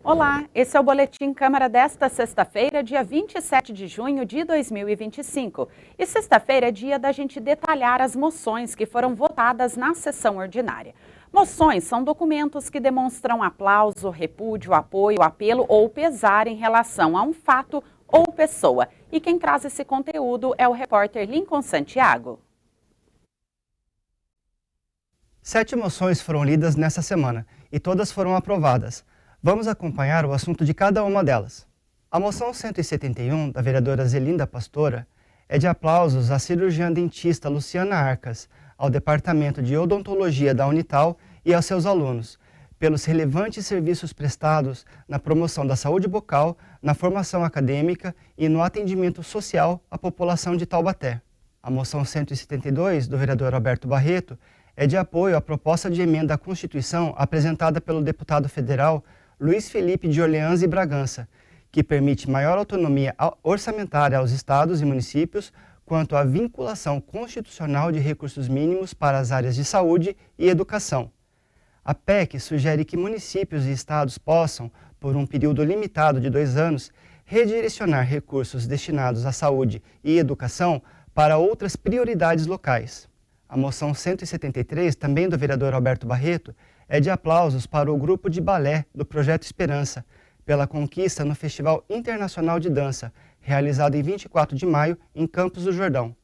Olá, esse é o Boletim Câmara desta sexta-feira, dia 27 de junho de 2025. E sexta-feira é dia da gente detalhar as moções que foram votadas na sessão ordinária. Moções são documentos que demonstram aplauso, repúdio, apoio, apelo ou pesar em relação a um fato ou pessoa. E quem traz esse conteúdo é o repórter Lincoln Santiago. 7 moções foram lidas nesta semana e todas foram aprovadas. Vamos acompanhar o assunto de cada uma delas. A moção 171, da vereadora Zelinda Pastora, é de aplausos à cirurgiã dentista Luciana Arcas, ao Departamento de Odontologia da Unital e aos seus alunos, pelos relevantes serviços prestados na promoção da saúde bucal, na formação acadêmica e no atendimento social à população de Taubaté. A moção 172, do vereador Alberto Barreto, é de apoio à proposta de emenda à Constituição apresentada pelo deputado federal Luiz Felipe de Orleans e Bragança, que permite maior autonomia orçamentária aos estados e municípios quanto à vinculação constitucional de recursos mínimos para as áreas de saúde e educação. A PEC sugere que municípios e estados possam, por um período limitado de 2 anos, redirecionar recursos destinados à saúde e educação para outras prioridades locais. A moção 173, também do vereador Alberto Barreto, é de aplausos para o grupo de balé do Projeto Esperança, pela conquista no Festival Internacional de Dança, realizado em 24 de maio, em Campos do Jordão.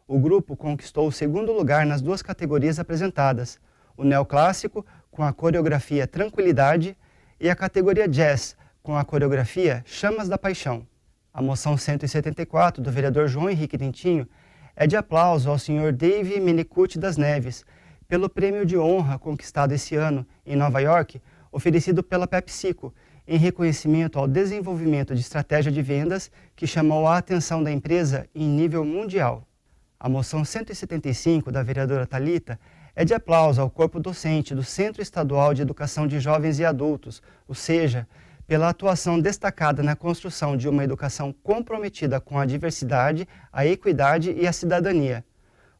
O grupo conquistou o 2º lugar nas 2 categorias apresentadas, o neoclássico, com a coreografia Tranquilidade, e a categoria Jazz, com a coreografia Chamas da Paixão. A moção 174, do vereador João Henrique Dentinho, é de aplauso ao senhor Dave Menicucci das Neves, pelo prêmio de honra conquistado esse ano em Nova York, oferecido pela PepsiCo, em reconhecimento ao desenvolvimento de estratégia de vendas que chamou a atenção da empresa em nível mundial. A moção 175, da vereadora Thalita, é de aplauso ao corpo docente do Centro Estadual de Educação de Jovens e Adultos, o SEJA, pela atuação destacada na construção de uma educação comprometida com a diversidade, a equidade e a cidadania.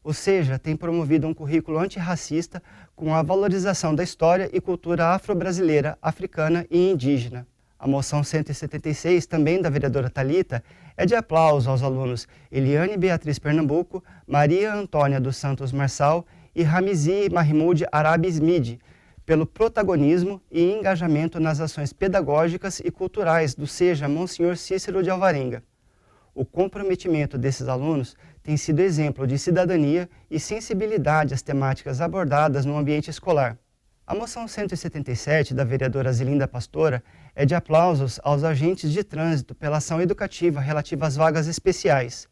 O SEJA tem promovido um currículo antirracista com a valorização da história e cultura afro-brasileira, africana e indígena. A moção 176, também da vereadora Thalita, é de aplauso aos alunos Eliane Beatriz Pernambuco, Maria Antônia dos Santos Marçal e Ramizi Mahmoud Arabi Smid, pelo protagonismo e engajamento nas ações pedagógicas e culturais do SEJA Monsenhor Cícero de Alvarenga. O comprometimento desses alunos tem sido exemplo de cidadania e sensibilidade às temáticas abordadas no ambiente escolar. A moção 177, da vereadora Zelinda Pastora, é de aplausos aos agentes de trânsito pela ação educativa relativa às vagas especiais.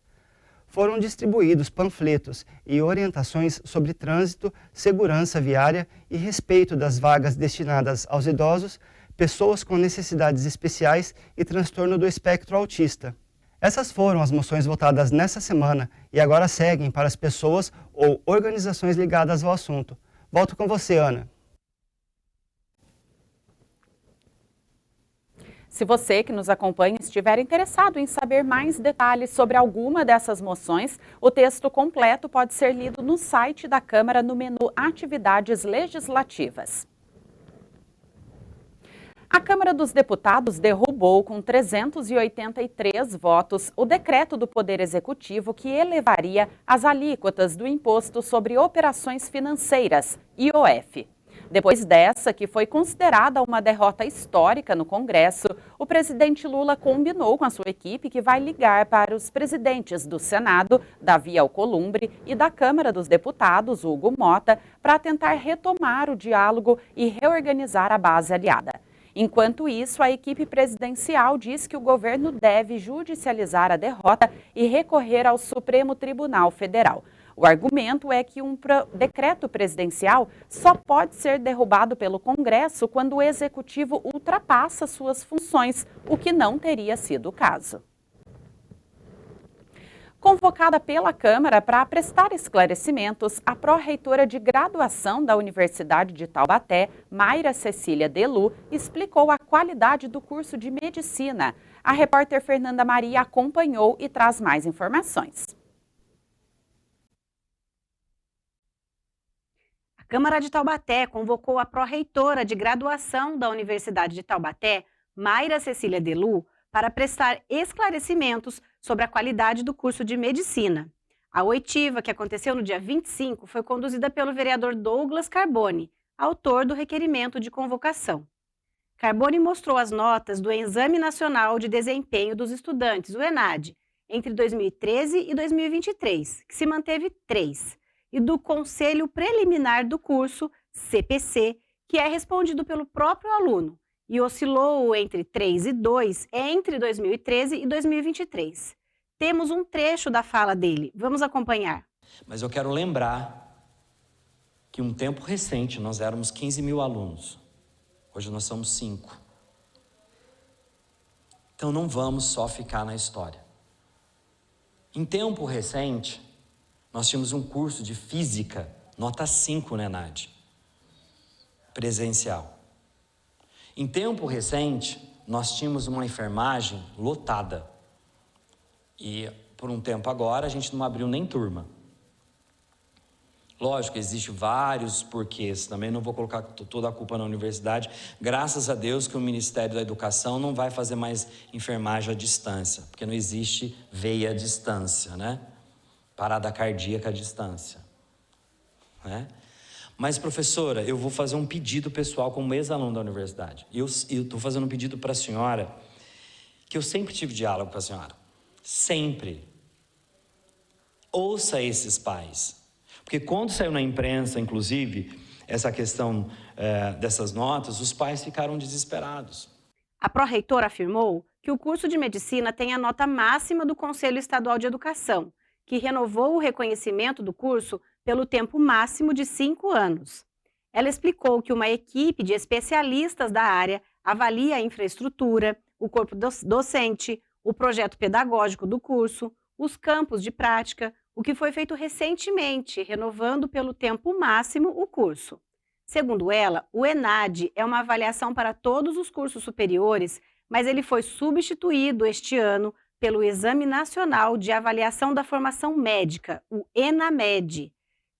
Foram distribuídos panfletos e orientações sobre trânsito, segurança viária e respeito das vagas destinadas aos idosos, pessoas com necessidades especiais e transtorno do espectro autista. Essas foram as moções votadas nessa semana e agora seguem para as pessoas ou organizações ligadas ao assunto. Volto com você, Ana. Se você que nos acompanha estiver interessado em saber mais detalhes sobre alguma dessas moções, o texto completo pode ser lido no site da Câmara no menu Atividades Legislativas. A Câmara dos Deputados derrubou com 383 votos o decreto do Poder Executivo que elevaria as alíquotas do Imposto sobre Operações Financeiras, IOF. Depois dessa, que foi considerada uma derrota histórica no Congresso, o presidente Lula combinou com a sua equipe que vai ligar para os presidentes do Senado, Davi Alcolumbre, e da Câmara dos Deputados, Hugo Mota, para tentar retomar o diálogo e reorganizar a base aliada. Enquanto isso, a equipe presidencial diz que o governo deve judicializar a derrota e recorrer ao Supremo Tribunal Federal. O argumento é que um decreto presidencial só pode ser derrubado pelo Congresso quando o Executivo ultrapassa suas funções, o que não teria sido o caso. Convocada pela Câmara para prestar esclarecimentos, a pró-reitora de graduação da Universidade de Taubaté, Mayra Cecília Delu, explicou a qualidade do curso de medicina. A repórter Fernanda Maria acompanhou e traz mais informações. A Câmara de Taubaté convocou a pró-reitora de graduação da Universidade de Taubaté, Mayra Cecília Delu, para prestar esclarecimentos sobre a qualidade do curso de Medicina. A oitiva, que aconteceu no dia 25, foi conduzida pelo vereador Douglas Carboni, autor do requerimento de convocação. Carboni mostrou as notas do Exame Nacional de Desempenho dos Estudantes, o ENAD, entre 2013 e 2023, que se manteve 3, e do Conselho Preliminar do Curso, CPC, que é respondido pelo próprio aluno, e oscilou entre 3 e 2 entre 2013 e 2023. Temos um trecho da fala dele, vamos acompanhar. Mas eu quero lembrar que um tempo recente nós éramos 15 mil alunos, hoje nós somos 5. Então não vamos só ficar na história. Em tempo recente, nós tínhamos um curso de Física, nota 5 no ENAD, presencial. Em tempo recente, nós tínhamos uma enfermagem lotada. E por um tempo agora, a gente não abriu nem turma. Lógico, existem vários porquês, também não vou colocar toda a culpa na universidade. Graças a Deus que o Ministério da Educação não vai fazer mais enfermagem à distância, porque não existe veia à distância, né? Parada cardíaca à distância, né? Mas, professora, eu vou fazer um pedido pessoal como ex-aluno da universidade. Eu estou fazendo um pedido para a senhora, que eu sempre tive diálogo com a senhora. Sempre. Ouça esses pais. Porque quando saiu na imprensa, inclusive, essa questão dessas notas, os pais ficaram desesperados. A pró-reitora afirmou que o curso de Medicina tem a nota máxima do Conselho Estadual de Educação, que renovou o reconhecimento do curso pelo tempo máximo de 5 anos. Ela explicou que uma equipe de especialistas da área avalia a infraestrutura, o corpo docente, o projeto pedagógico do curso, os campos de prática, o que foi feito recentemente, renovando pelo tempo máximo o curso. Segundo ela, o ENAD é uma avaliação para todos os cursos superiores, mas ele foi substituído este ano pelo Exame Nacional de Avaliação da Formação Médica, o ENAMED.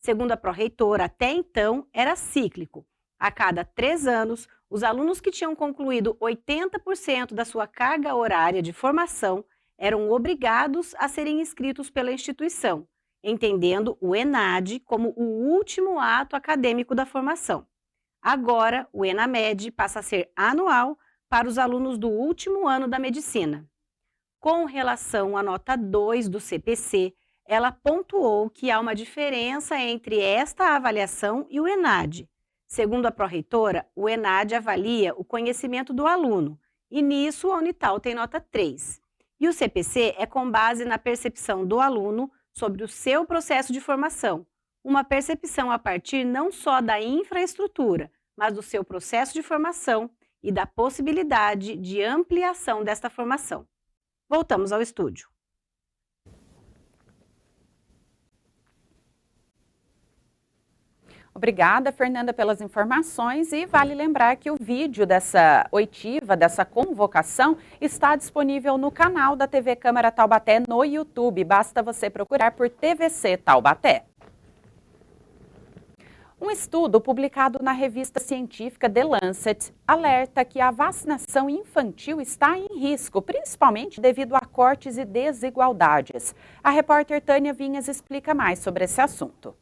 Segundo a pró-reitora, até então era cíclico. A cada 3 anos, os alunos que tinham concluído 80% da sua carga horária de formação eram obrigados a serem inscritos pela instituição, entendendo o ENAD como o último ato acadêmico da formação. Agora, o ENAMED passa a ser anual para os alunos do último ano da medicina. Com relação à nota 2 do CPC, ela pontuou que há uma diferença entre esta avaliação e o ENAD. Segundo a pró-reitora, o ENAD avalia o conhecimento do aluno, e nisso a Unital tem nota 3. E o CPC é com base na percepção do aluno sobre o seu processo de formação, uma percepção a partir não só da infraestrutura, mas do seu processo de formação e da possibilidade de ampliação desta formação. Voltamos ao estúdio. Obrigada, Fernanda, pelas informações, e vale lembrar que o vídeo dessa oitiva, dessa convocação, está disponível no canal da TV Câmara Taubaté no YouTube. Basta você procurar por TVC Taubaté. Um estudo publicado na revista científica The Lancet alerta que a vacinação infantil está em risco, principalmente devido a cortes e desigualdades. A repórter Tânia Vinhas explica mais sobre esse assunto.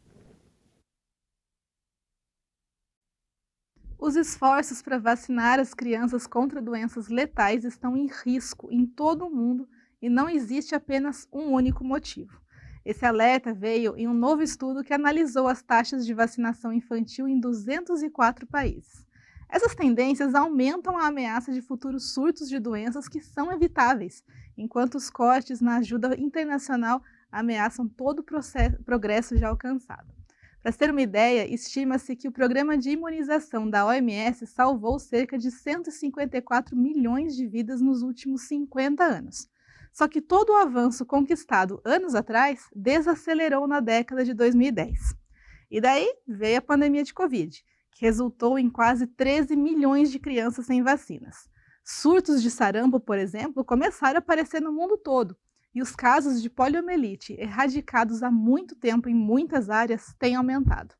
Os esforços para vacinar as crianças contra doenças letais estão em risco em todo o mundo e não existe apenas um único motivo. Esse alerta veio em um novo estudo que analisou as taxas de vacinação infantil em 204 países. Essas tendências aumentam a ameaça de futuros surtos de doenças que são evitáveis, enquanto os cortes na ajuda internacional ameaçam todo o progresso já alcançado. Para ter uma ideia, estima-se que o programa de imunização da OMS salvou cerca de 154 milhões de vidas nos últimos 50 anos. Só que todo o avanço conquistado anos atrás desacelerou na década de 2010. E daí veio a pandemia de Covid, que resultou em quase 13 milhões de crianças sem vacinas. Surtos de sarampo, por exemplo, começaram a aparecer no mundo todo, e os casos de poliomielite, erradicados há muito tempo em muitas áreas, têm aumentado.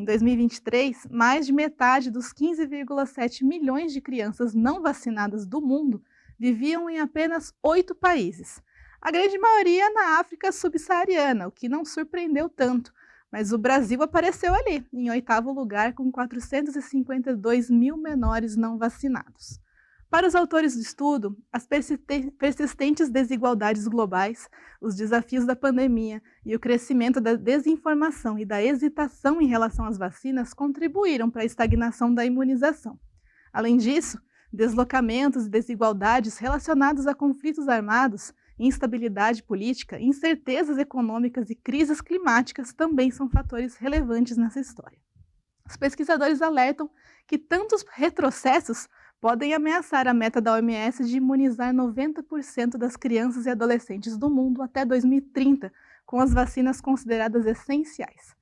Em 2023, mais de metade dos 15,7 milhões de crianças não vacinadas do mundo viviam em apenas 8 países. A grande maioria na África subsaariana, o que não surpreendeu tanto, mas o Brasil apareceu ali, em 8º lugar, com 452 mil menores não vacinados. Para os autores do estudo, as persistentes desigualdades globais, os desafios da pandemia e o crescimento da desinformação e da hesitação em relação às vacinas contribuíram para a estagnação da imunização. Além disso, deslocamentos e desigualdades relacionados a conflitos armados, instabilidade política, incertezas econômicas e crises climáticas também são fatores relevantes nessa história. Os pesquisadores alertam que tantos retrocessos podem ameaçar a meta da OMS de imunizar 90% das crianças e adolescentes do mundo até 2030, com as vacinas consideradas essenciais.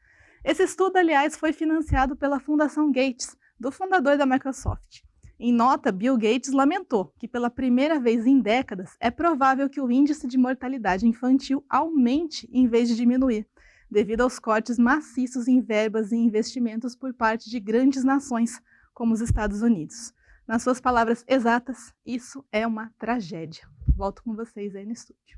Esse estudo, aliás, foi financiado pela Fundação Gates, do fundador da Microsoft. Em nota, Bill Gates lamentou que, pela primeira vez em décadas, é provável que o índice de mortalidade infantil aumente em vez de diminuir, devido aos cortes maciços em verbas e investimentos por parte de grandes nações, como os Estados Unidos. Nas suas palavras exatas, isso é uma tragédia. Volto com vocês aí no estúdio.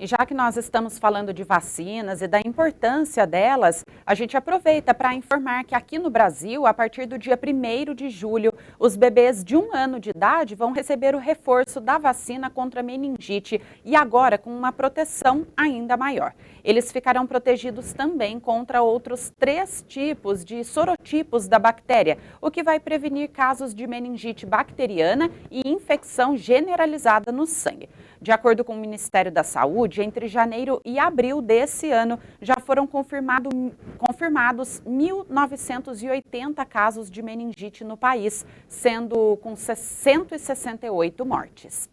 E já que nós estamos falando de vacinas e da importância delas, a gente aproveita para informar que aqui no Brasil, a partir do dia 1º de julho, os bebês de 1 ano de idade vão receber o reforço da vacina contra meningite e agora com uma proteção ainda maior. Eles ficarão protegidos também contra outros 3 tipos de sorotipos da bactéria, o que vai prevenir casos de meningite bacteriana e infecção generalizada no sangue. De acordo com o Ministério da Saúde, entre janeiro e abril desse ano, já foram confirmados 1.980 casos de meningite no país, sendo com 168 mortes.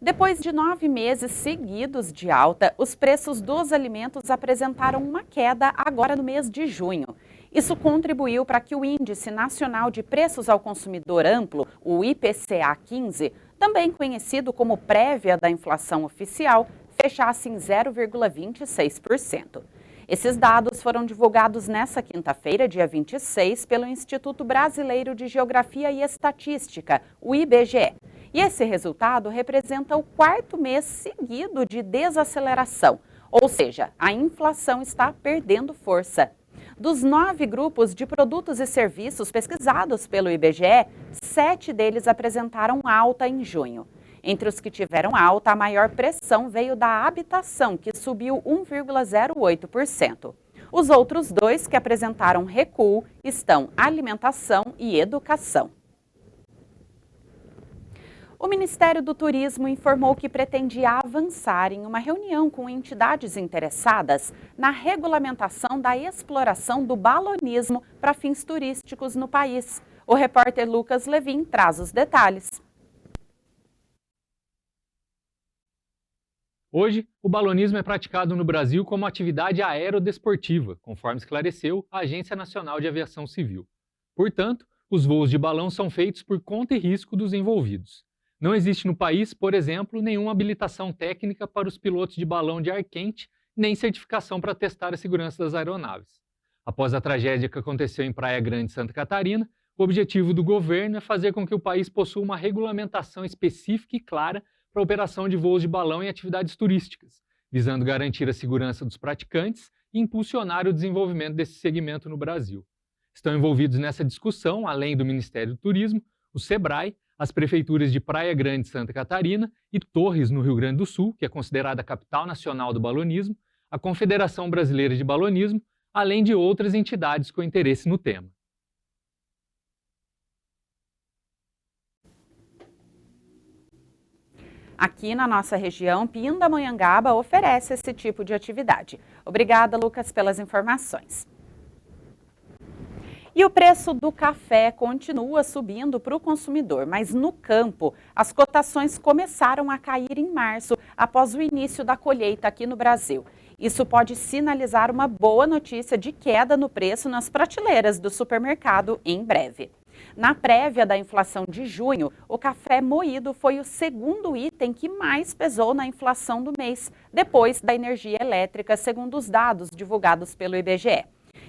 Depois de 9 meses seguidos de alta, os preços dos alimentos apresentaram uma queda agora no mês de junho. Isso contribuiu para que o Índice Nacional de Preços ao Consumidor Amplo, o IPCA 15, também conhecido como prévia da inflação oficial, fechasse em 0,26%. Esses dados foram divulgados nesta quinta-feira, dia 26, pelo Instituto Brasileiro de Geografia e Estatística, o IBGE. E esse resultado representa o 4º mês seguido de desaceleração, ou seja, a inflação está perdendo força. Dos 9 grupos de produtos e serviços pesquisados pelo IBGE, 7 deles apresentaram alta em junho. Entre os que tiveram alta, a maior pressão veio da habitação, que subiu 1,08%. Os outros 2 que apresentaram recuo estão alimentação e educação. O Ministério do Turismo informou que pretendia avançar em uma reunião com entidades interessadas na regulamentação da exploração do balonismo para fins turísticos no país. O repórter Lucas Levin traz os detalhes. Hoje, o balonismo é praticado no Brasil como atividade aerodesportiva, conforme esclareceu a Agência Nacional de Aviação Civil. Portanto, os voos de balão são feitos por conta e risco dos envolvidos. Não existe no país, por exemplo, nenhuma habilitação técnica para os pilotos de balão de ar quente, nem certificação para testar a segurança das aeronaves. Após a tragédia que aconteceu em Praia Grande, Santa Catarina, o objetivo do governo é fazer com que o país possua uma regulamentação específica e clara para a operação de voos de balão em atividades turísticas, visando garantir a segurança dos praticantes e impulsionar o desenvolvimento desse segmento no Brasil. Estão envolvidos nessa discussão, além do Ministério do Turismo, o SEBRAE, as prefeituras de Praia Grande, Santa Catarina e Torres, no Rio Grande do Sul, que é considerada a capital nacional do balonismo, a Confederação Brasileira de Balonismo, além de outras entidades com interesse no tema. Aqui na nossa região, Pindamonhangaba oferece esse tipo de atividade. Obrigada, Lucas, pelas informações. E o preço do café continua subindo para o consumidor, mas no campo, as cotações começaram a cair em março, após o início da colheita aqui no Brasil. Isso pode sinalizar uma boa notícia de queda no preço nas prateleiras do supermercado em breve. Na prévia da inflação de junho, o café moído foi o segundo item que mais pesou na inflação do mês, depois da energia elétrica, segundo os dados divulgados pelo IBGE.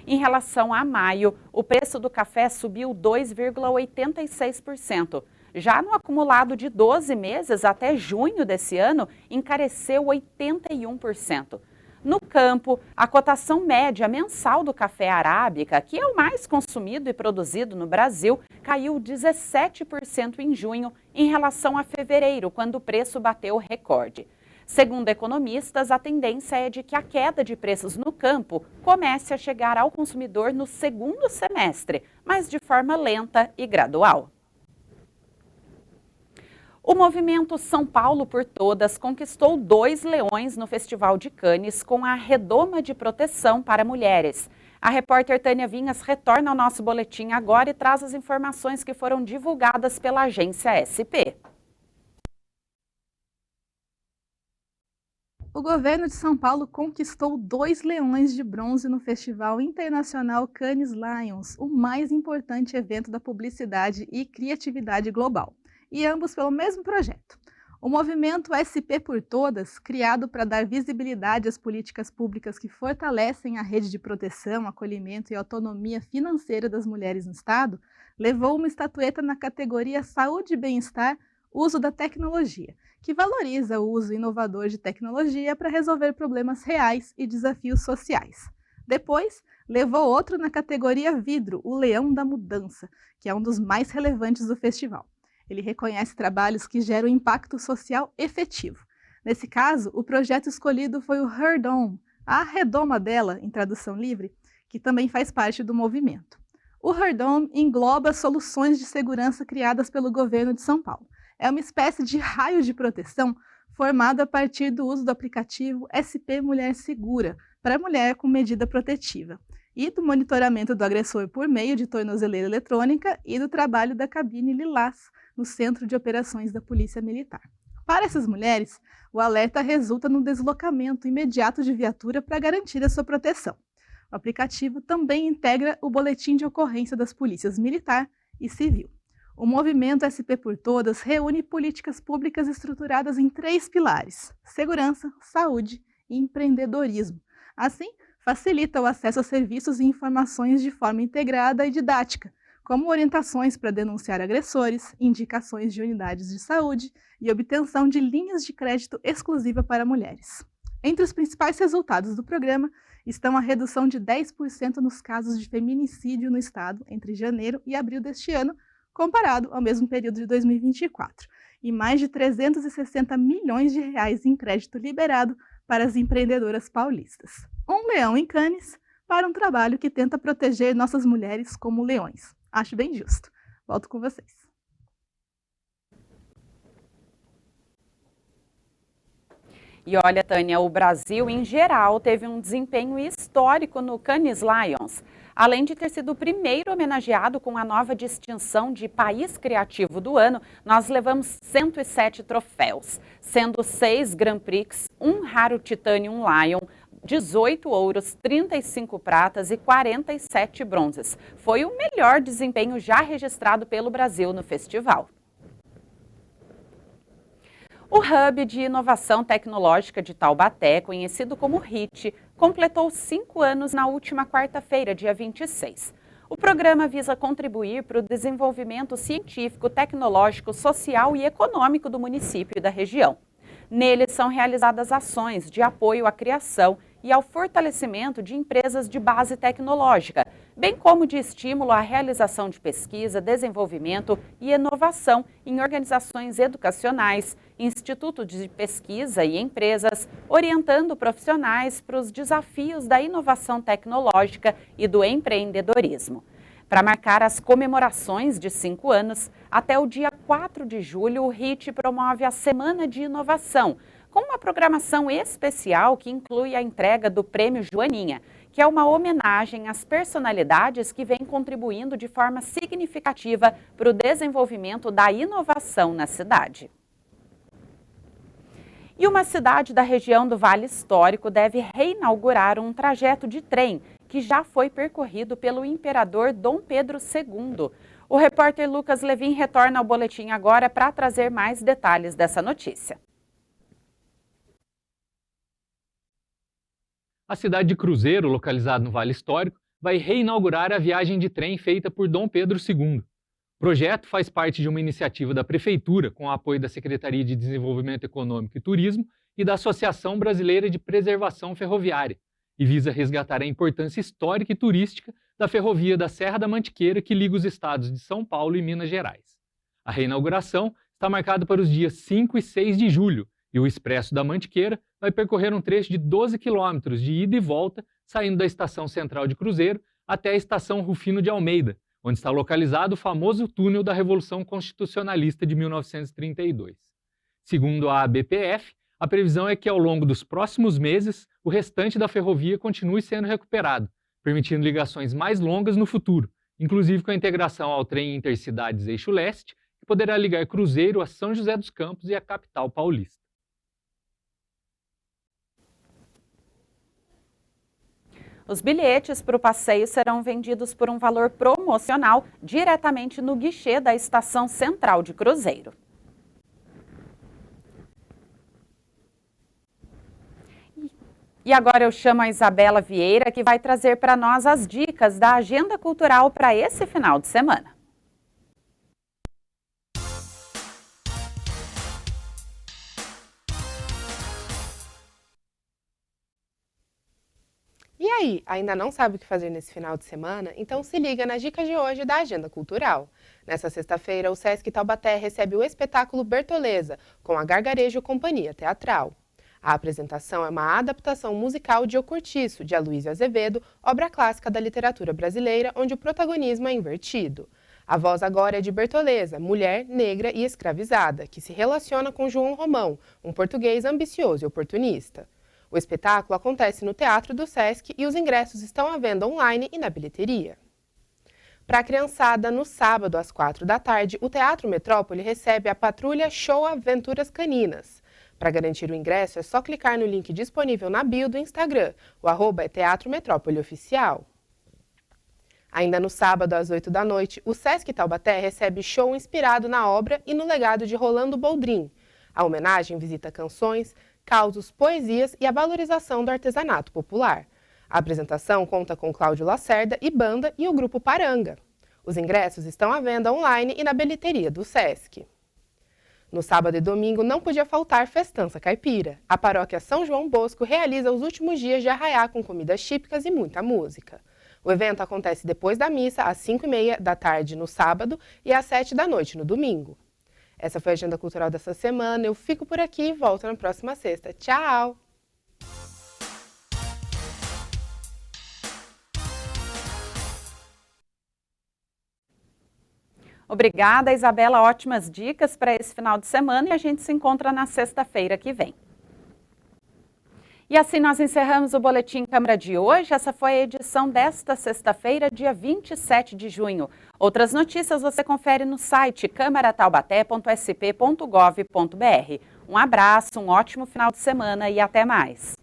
Em relação a maio, o preço do café subiu 2,86%. Já no acumulado de 12 meses até junho desse ano, encareceu 81%. No campo, a cotação média mensal do café arábica, que é o mais consumido e produzido no Brasil, caiu 17% em junho em relação a fevereiro, quando o preço bateu recorde. Segundo economistas, a tendência é de que a queda de preços no campo comece a chegar ao consumidor no segundo semestre, mas de forma lenta e gradual. O movimento São Paulo por Todas conquistou 2 leões no Festival de Cannes com a redoma de proteção para mulheres. A repórter Tânia Vinhas retorna ao nosso boletim agora e traz as informações que foram divulgadas pela agência SP. O governo de São Paulo conquistou 2 leões de bronze no Festival Internacional Cannes Lions, o mais importante evento da publicidade e criatividade global. E ambos pelo mesmo projeto. O movimento SP por Todas, criado para dar visibilidade às políticas públicas que fortalecem a rede de proteção, acolhimento e autonomia financeira das mulheres no Estado, levou uma estatueta na categoria Saúde e Bem-Estar, Uso da Tecnologia, que valoriza o uso inovador de tecnologia para resolver problemas reais e desafios sociais. Depois, levou outro na categoria Vidro, o Leão da Mudança, que é um dos mais relevantes do festival. Ele reconhece trabalhos que geram impacto social efetivo. Nesse caso, o projeto escolhido foi o Her Dome, a redoma dela, em tradução livre, que também faz parte do movimento. O Her Dome engloba soluções de segurança criadas pelo governo de São Paulo. É uma espécie de raio de proteção formado a partir do uso do aplicativo SP Mulher Segura, para mulher com medida protetiva, e do monitoramento do agressor por meio de tornozeleira eletrônica e do trabalho da cabine Lilás, no Centro de Operações da Polícia Militar. Para essas mulheres, o alerta resulta no deslocamento imediato de viatura para garantir a sua proteção. O aplicativo também integra o boletim de ocorrência das polícias militar e civil. O movimento SP por Todas reúne políticas públicas estruturadas em 3 pilares: segurança, saúde e empreendedorismo. Assim, facilita o acesso a serviços e informações de forma integrada e didática, como orientações para denunciar agressores, indicações de unidades de saúde e obtenção de linhas de crédito exclusiva para mulheres. Entre os principais resultados do programa estão a redução de 10% nos casos de feminicídio no estado entre janeiro e abril deste ano, comparado ao mesmo período de 2024, e mais de 360 milhões de reais em crédito liberado para as empreendedoras paulistas. Um leão em Cannes para um trabalho que tenta proteger nossas mulheres como leões. Acho bem justo. Volto com vocês. E olha, Tânia, o Brasil, em geral, teve um desempenho histórico no Cannes Lions. Além de ter sido o primeiro homenageado com a nova distinção de País Criativo do Ano, nós levamos 107 troféus, sendo 6 Grand Prix, um raro Titanium Lion, 18 ouros, 35 pratas e 47 bronzes. Foi o melhor desempenho já registrado pelo Brasil no festival. O Hub de Inovação Tecnológica de Taubaté, conhecido como HIT, completou 5 anos na última quarta-feira, dia 26. O programa visa contribuir para o desenvolvimento científico, tecnológico, social e econômico do município e da região. Nele são realizadas ações de apoio à criação e ao fortalecimento de empresas de base tecnológica, bem como de estímulo à realização de pesquisa, desenvolvimento e inovação em organizações educacionais, institutos de pesquisa e empresas, orientando profissionais para os desafios da inovação tecnológica e do empreendedorismo. Para marcar as comemorações de 5 anos, até o dia 4 de julho, o HIT promove a Semana de Inovação, com uma programação especial que inclui a entrega do Prêmio Joaninha, que é uma homenagem às personalidades que vêm contribuindo de forma significativa para o desenvolvimento da inovação na cidade. E uma cidade da região do Vale Histórico deve reinaugurar um trajeto de trem que já foi percorrido pelo imperador Dom Pedro II. O repórter Lucas Levin retorna ao boletim agora para trazer mais detalhes dessa notícia. A cidade de Cruzeiro, localizada no Vale Histórico, vai reinaugurar a viagem de trem feita por Dom Pedro II. O projeto faz parte de uma iniciativa da Prefeitura, com o apoio da Secretaria de Desenvolvimento Econômico e Turismo e da Associação Brasileira de Preservação Ferroviária, e visa resgatar a importância histórica e turística da ferrovia da Serra da Mantiqueira, que liga os estados de São Paulo e Minas Gerais. A reinauguração está marcada para os dias 5 e 6 de julho, e o Expresso da Mantiqueira vai percorrer um trecho de 12 quilômetros de ida e volta, saindo da Estação Central de Cruzeiro até a Estação Rufino de Almeida, onde está localizado o famoso túnel da Revolução Constitucionalista de 1932. Segundo a ABPF, a previsão é que ao longo dos próximos meses, o restante da ferrovia continue sendo recuperado, permitindo ligações mais longas no futuro, inclusive com a integração ao trem Intercidades Eixo Leste, que poderá ligar Cruzeiro a São José dos Campos e a capital paulista. Os bilhetes para o passeio serão vendidos por um valor promocional diretamente no guichê da Estação Central de Cruzeiro. E agora eu chamo a Isabela Vieira, que vai trazer para nós as dicas da agenda cultural para esse final de semana. E aí, ainda não sabe o que fazer nesse final de semana? Então se liga nas dicas de hoje da Agenda Cultural. Nessa sexta-feira, o Sesc Taubaté recebe o espetáculo Bertoleza, com a Gargarejo Companhia Teatral. A apresentação é uma adaptação musical de O Cortiço, de Aloysio Azevedo, obra clássica da literatura brasileira, onde o protagonismo é invertido. A voz agora é de Bertoleza, mulher, negra e escravizada, que se relaciona com João Romão, um português ambicioso e oportunista. O espetáculo acontece no Teatro do Sesc e os ingressos estão à venda online e na bilheteria. Para a criançada, no sábado, às 4 da tarde, o Teatro Metrópole recebe a Patrulha Show Aventuras Caninas. Para garantir o ingresso, é só clicar no link disponível na bio do Instagram. O @ é Teatro Metrópole Oficial. Ainda no sábado, às 8 da noite, o Sesc Taubaté recebe show inspirado na obra e no legado de Rolando Boldrin. A homenagem visita canções, causos, poesias e a valorização do artesanato popular. A apresentação conta com Cláudio Lacerda e banda e o grupo Paranga. Os ingressos estão à venda online e na bilheteria do Sesc. No sábado e domingo não podia faltar Festança Caipira. A paróquia São João Bosco realiza os últimos dias de arraiá com comidas típicas e muita música. O evento acontece depois da missa, às 5h30 da tarde no sábado e às 7 da noite no domingo. Essa foi a Agenda Cultural dessa semana. Eu fico por aqui e volto na próxima sexta. Tchau! Obrigada, Isabela. Ótimas dicas para esse final de semana e a gente se encontra na sexta-feira que vem. E assim nós encerramos o Boletim Câmara de hoje. Essa foi a edição desta sexta-feira, dia 27 de junho. Outras notícias você confere no site câmarataubaté.sp.gov.br. Um abraço, um ótimo final de semana e até mais.